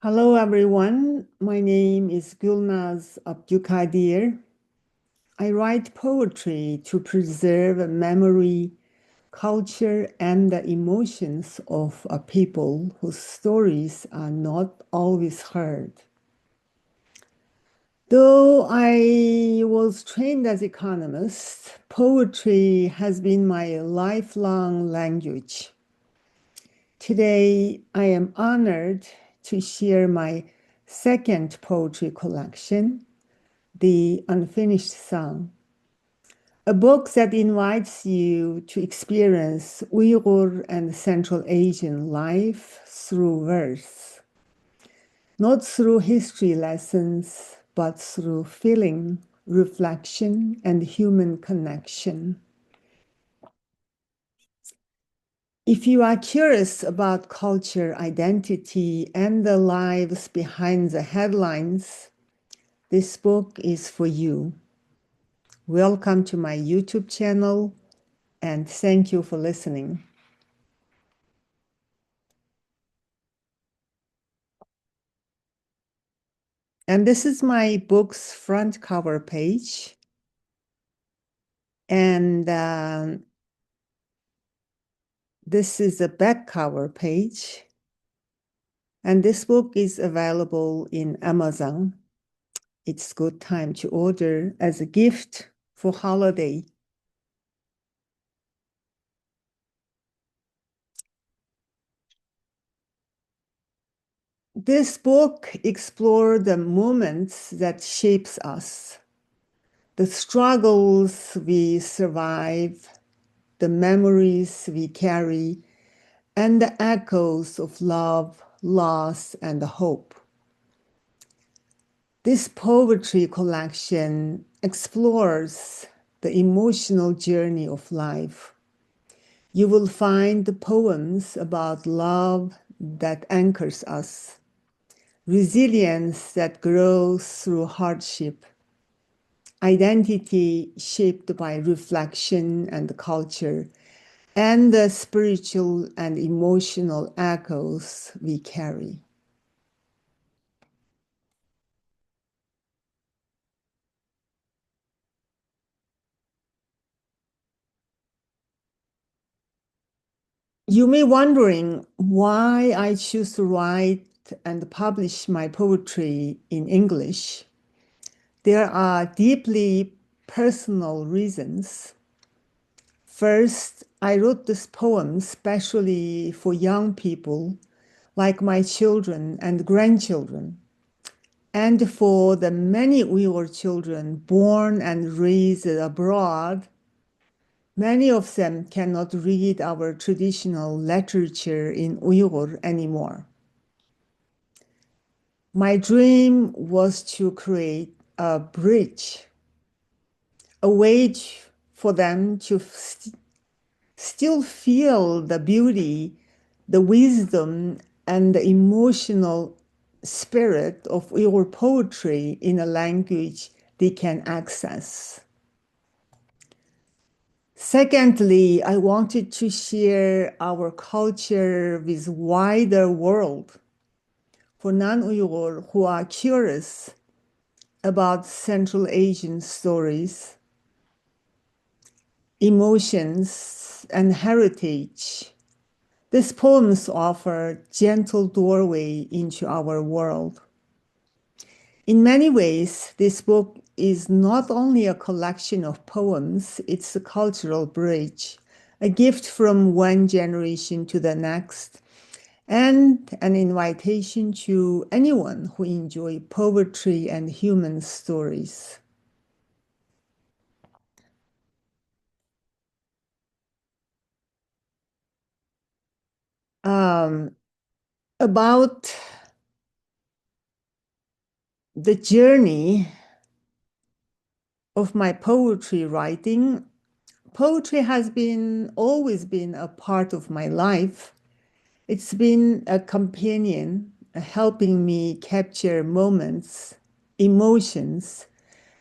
Hello, everyone. My name is Gulnaz Abdulkadir. I write poetry to preserve memory, culture, and the emotions of a people whose stories are not always heard. Though I was trained as economist, poetry has been my lifelong language. Today, I am honored to share my second poetry collection, The Unfinished Song, a book that invites you to experience Uyghur and Central Asian life through verse, not through history lessons, but through feeling, reflection, and human connection. If you are curious about culture, identity, and the lives behind the headlines, this book is for you. Welcome to my YouTube channel, and thank you for listening. And this is my book's front cover page. And this is the back cover page. And this book is available in Amazon. It's good time to order as a gift for holiday. This book explores the moments that shapes us, the struggles we survive, the memories we carry, and the echoes of love, loss, and hope. This poetry collection explores the emotional journey of life. You will find the poems about love that anchors us, resilience that grows through hardship, identity shaped by reflection and culture, and the spiritual and emotional echoes we carry. You may be wondering why I choose to write and publish my poetry in English. There are deeply personal reasons. First, I wrote this poem specially for young people like my children and grandchildren, and for the many Uyghur children born and raised abroad. Many of them cannot read our traditional literature in Uyghur anymore. My dream was to create a bridge, a way for them to still feel the beauty, the wisdom, and the emotional spirit of Uyghur poetry in a language they can access. Secondly, I wanted to share our culture with wider world for non-Uyghur who are curious about Central Asian stories, emotions, and heritage. These poems offer gentle doorway into our world. In many ways, this book is not only a collection of poems, it's a cultural bridge, a gift from one generation to the next, and an invitation to anyone who enjoys poetry and human stories. Um, about the journey of my poetry writing, poetry has always been a part of my life. It's been a companion, helping me capture moments, emotions,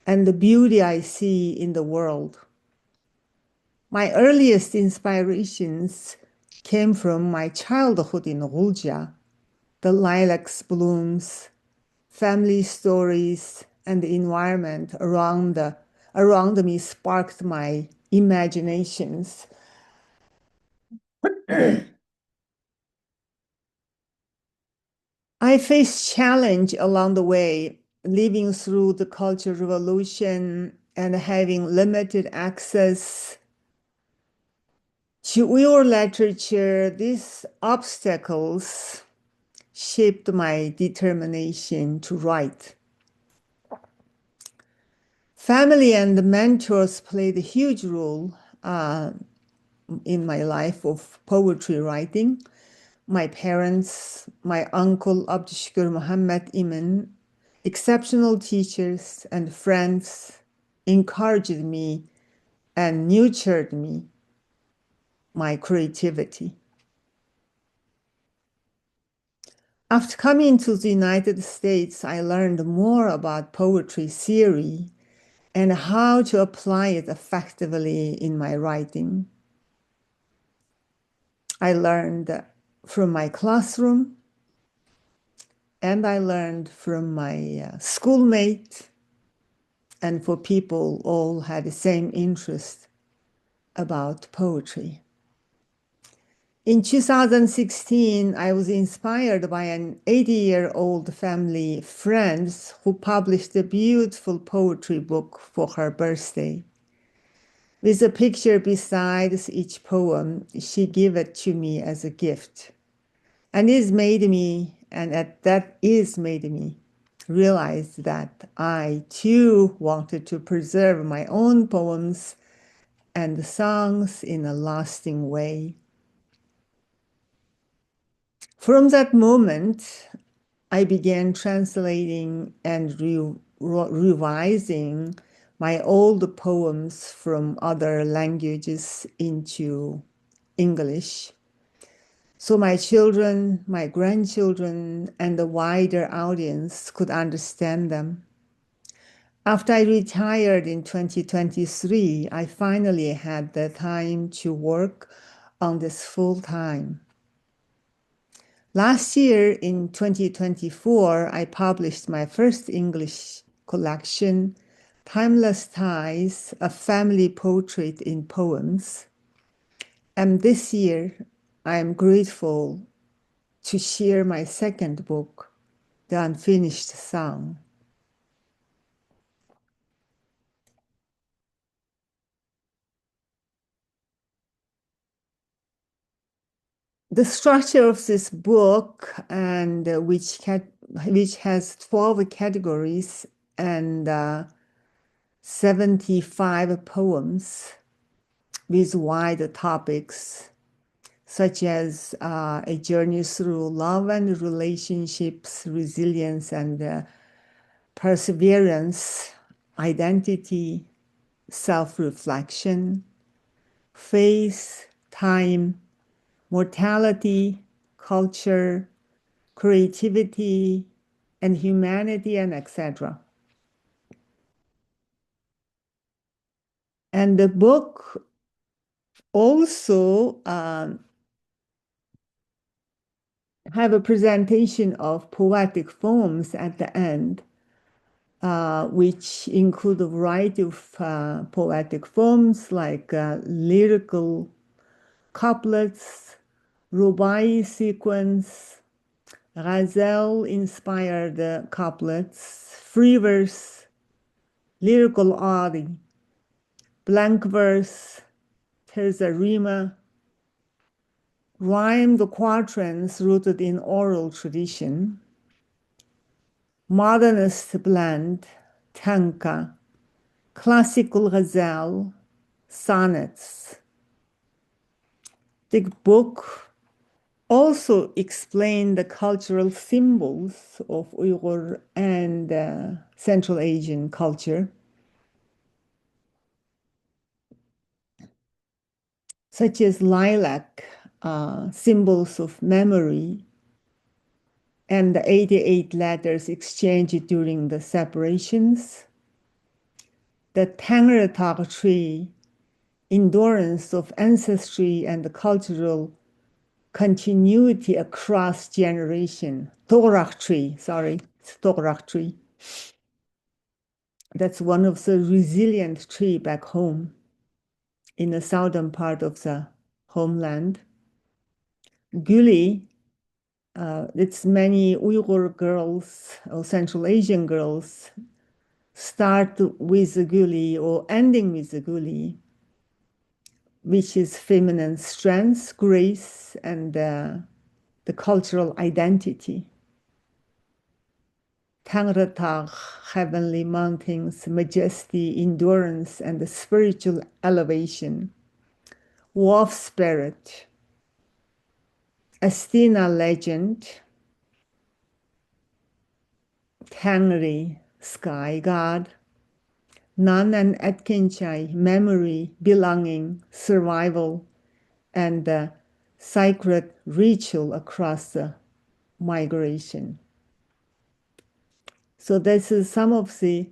and the beauty I see in the world. My earliest inspirations came from my childhood in Gulja. the lilacs blooms, family stories, and the environment around me sparked my imaginations. I faced challenge along the way, living through the Cultural Revolution and having limited access to your literature. These obstacles shaped my determination to write. Family and mentors played a huge role in my life of poetry writing. My parents, my uncle Abdüşkür Muhammad Iman, exceptional teachers and friends encouraged me and nurtured my creativity. After coming to the United States, I learned more about poetry theory and how to apply it effectively in my writing. I learned from my classroom and I learned from my schoolmate, and for people all had the same interest about poetry. In 2016, I was inspired by an 80-year-old family friend who published a beautiful poetry book for her birthday. With a picture beside each poem, she gave it to me as a gift. And that is made me realize that I too wanted to preserve my own poems and songs in a lasting way. From that moment, I began translating and revising my old poems from other languages into English, so my children, my grandchildren, and the wider audience could understand them. After I retired in 2023, I finally had the time to work on this full time. Last year in 2024, I published my first English collection, Timeless Ties, a family portrait in poems. And this year, I am grateful to share my second book, The Unfinished Song. The structure of this book, and which has 12 categories and 75 poems with wide topics, such as a journey through love and relationships, resilience and perseverance, identity, self-reflection, faith, time, mortality, culture, creativity, and humanity, and etc. And the book also have a presentation of poetic poems at the end, which include a variety of poetic poems like lyrical couplets, rubai sequence, ghazal-inspired couplets, free verse, lyrical adi, blank verse, terza rima, rhymed quatrains rooted in oral tradition, modernist blend, tanka, classical ghazal, sonnets. The book also explained the cultural symbols of Uyghur and Central Asian culture, such as lilac, symbols of memory, and the 88 letters exchanged during the separations, the Tangretak tree, endurance of ancestry and the cultural continuity across generation. Torach tree, sorry, it's Torach tree. That's one of the resilient tree back home in the southern part of the homeland. Guli, it's many Uyghur girls or Central Asian girls start with the Guli or ending with the Guli, which is feminine strength, grace, and the cultural identity. Tangratag, heavenly mountains, majesty, endurance, and the spiritual elevation. Wolf spirit, Astina legend, Tangri, sky god, Nan and Atkinchai, memory, belonging, survival, and the sacred ritual across the migration. So this is some of the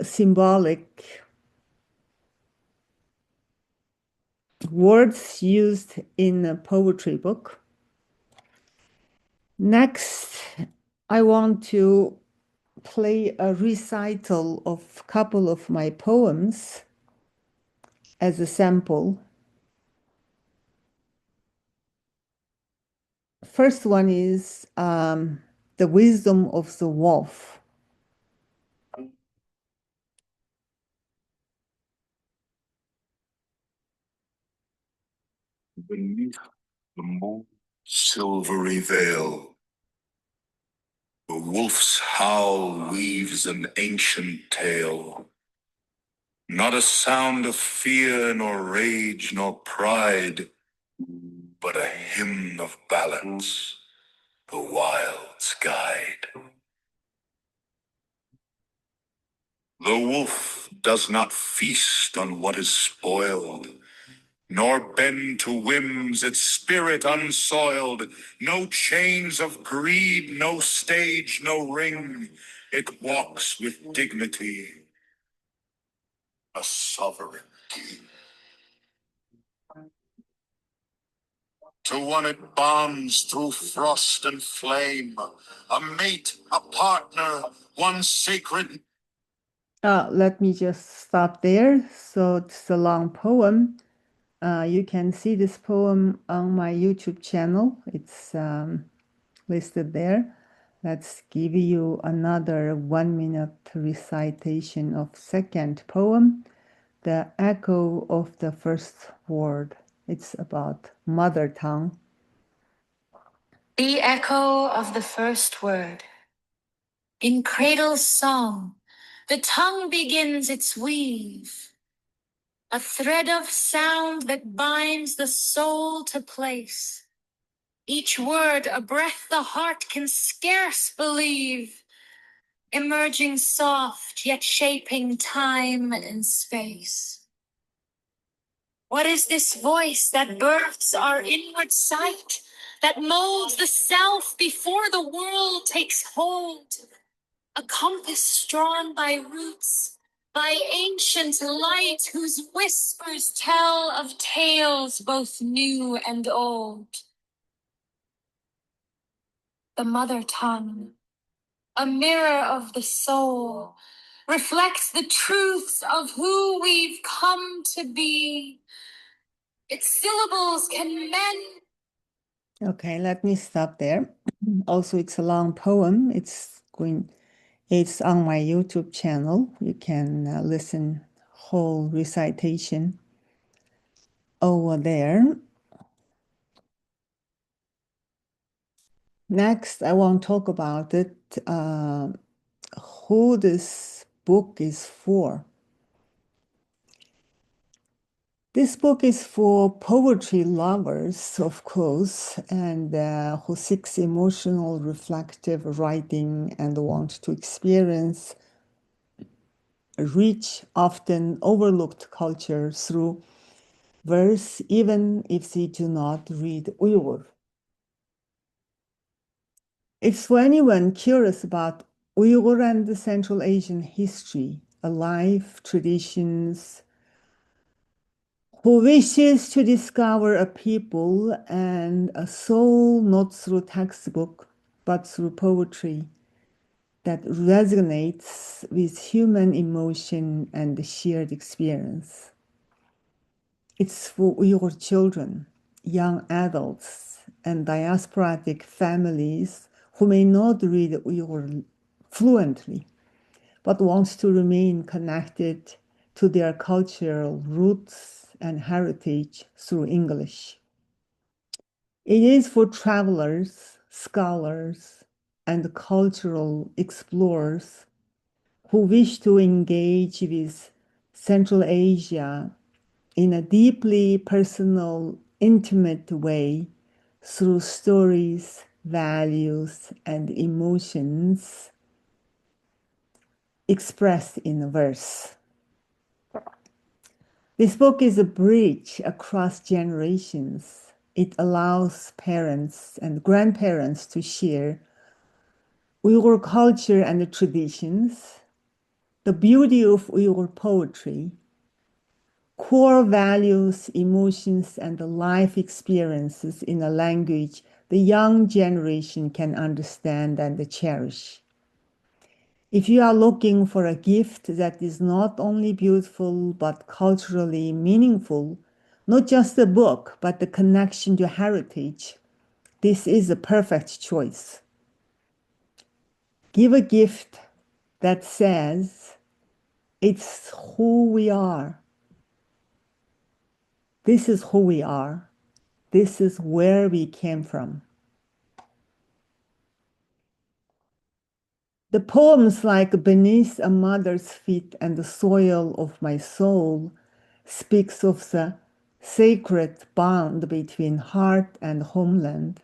symbolic words used in a poetry book. Next, I want to play a recital of a couple of my poems as a sample. First one is The Wisdom of the Wolf. Beneath the moon's silvery veil, the wolf's howl weaves an ancient tale. Not a sound of fear, nor rage, nor pride, but a hymn of balance, the wild's guide. The wolf does not feast on what is spoiled, nor bend to whims, its spirit unsoiled. No chains of greed, no stage, no ring. It walks with dignity, a sovereign king. To one it bonds through frost and flame, a mate, a partner, one sacred. Let me just stop there. So it's a long poem. You can see this poem on my YouTube channel. It's listed there. Let's give you another 1-minute recitation of second poem, The Echo of the First Word. It's about mother tongue. The echo of the first word. In cradle song, the tongue begins its weave, a thread of sound that binds the soul to place. Each word a breath the heart can scarce believe, emerging soft yet shaping time and space. What is this voice that births our inward sight, that molds the self before the world takes hold? A compass drawn by roots, by ancient light, whose whispers tell of tales both new and old. The mother tongue, a mirror of the soul, reflects the truths of who we've come to be. Its syllables can mend. Okay, let me stop there. Also, it's a long poem. It's on my YouTube channel. You can listen whole recitation over there. Next, I want to talk about it, who this book is for. This book is for poetry lovers, of course, and who seeks emotional, reflective writing and want to experience a rich, often overlooked culture through verse, even if they do not read Uyghur. It's for anyone curious about Uyghur and the Central Asian history, life, traditions, who wishes to discover a people and a soul not through textbook, but through poetry that resonates with human emotion and shared experience. It's for Uyghur children, young adults, and diasporic families who may not read Uyghur fluently, but wants to remain connected to their cultural roots and heritage through English. It is for travelers, scholars, and cultural explorers who wish to engage with Central Asia in a deeply personal, intimate way through stories, values, and emotions expressed in verse. This book is a bridge across generations. It allows parents and grandparents to share Uyghur culture and traditions, the beauty of Uyghur poetry, core values, emotions, and life experiences in a language the young generation can understand and cherish. If you are looking for a gift that is not only beautiful but culturally meaningful, not just a book, but the connection to heritage, this is a perfect choice. Give a gift that says, it's who we are. This is who we are. This is where we came from. The poems like Beneath a Mother's Feet and the Soil of My Soul speaks of the sacred bond between heart and homeland.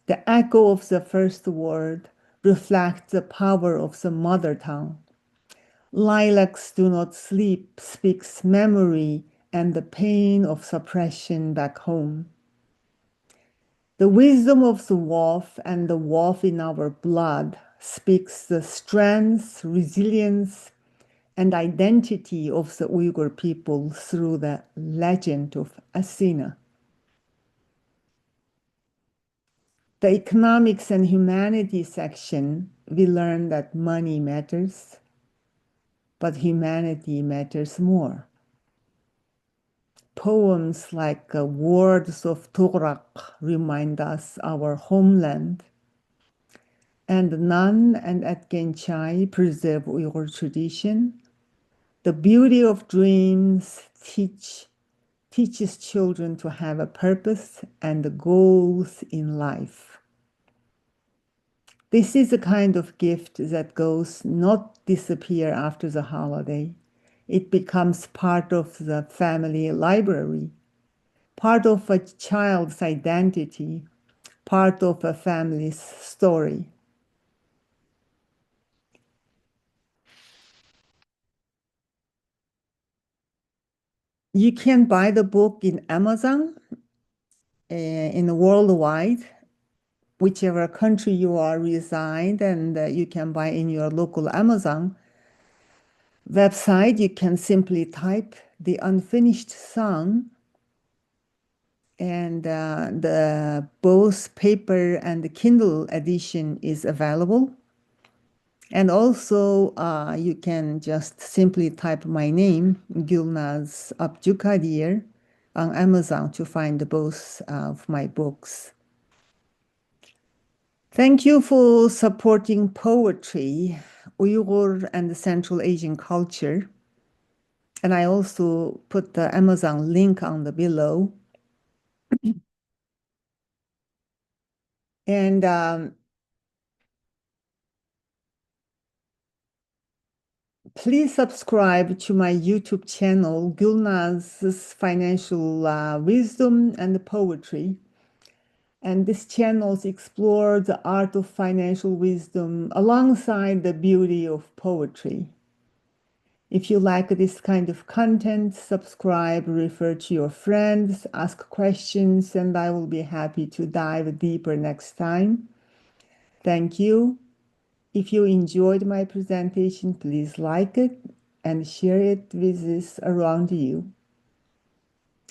The echo of the first word reflects the power of the mother tongue. Lilacs Do Not Sleep speaks memory and the pain of suppression back home. The wisdom of the wolf and the wolf in our blood speaks the strength, resilience, and identity of the Uyghur people through the legend of Asina. The economics and humanities section, we learn that money matters, but humanity matters more. Poems like Words of Tughraq remind us our homeland, and Nan and Atgen Chai preserve Uyghur tradition. The beauty of dreams teaches children to have a purpose and goals in life. This is a kind of gift that goes not disappear after the holiday. It becomes part of the family library, part of a child's identity, part of a family's story. You can buy the book in Amazon, in worldwide, whichever country you are reside, and you can buy in your local Amazon website. You can simply type The Unfinished Song, and the both paper and the Kindle edition is available. And also, you can just simply type my name, Gulnaz Abjukadir, on Amazon to find both of my books. Thank you for supporting poetry, Uyghur and Central Asian culture. And I also put the Amazon link on the below. And please subscribe to my YouTube channel, Gulnaz's Financial Wisdom and Poetry. And this channel explores the art of financial wisdom alongside the beauty of poetry. If you like this kind of content, subscribe, refer to your friends, ask questions, and I will be happy to dive deeper next time. Thank you. If you enjoyed my presentation, please like it and share it with those around you.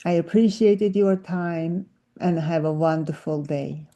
I appreciated your time and have a wonderful day.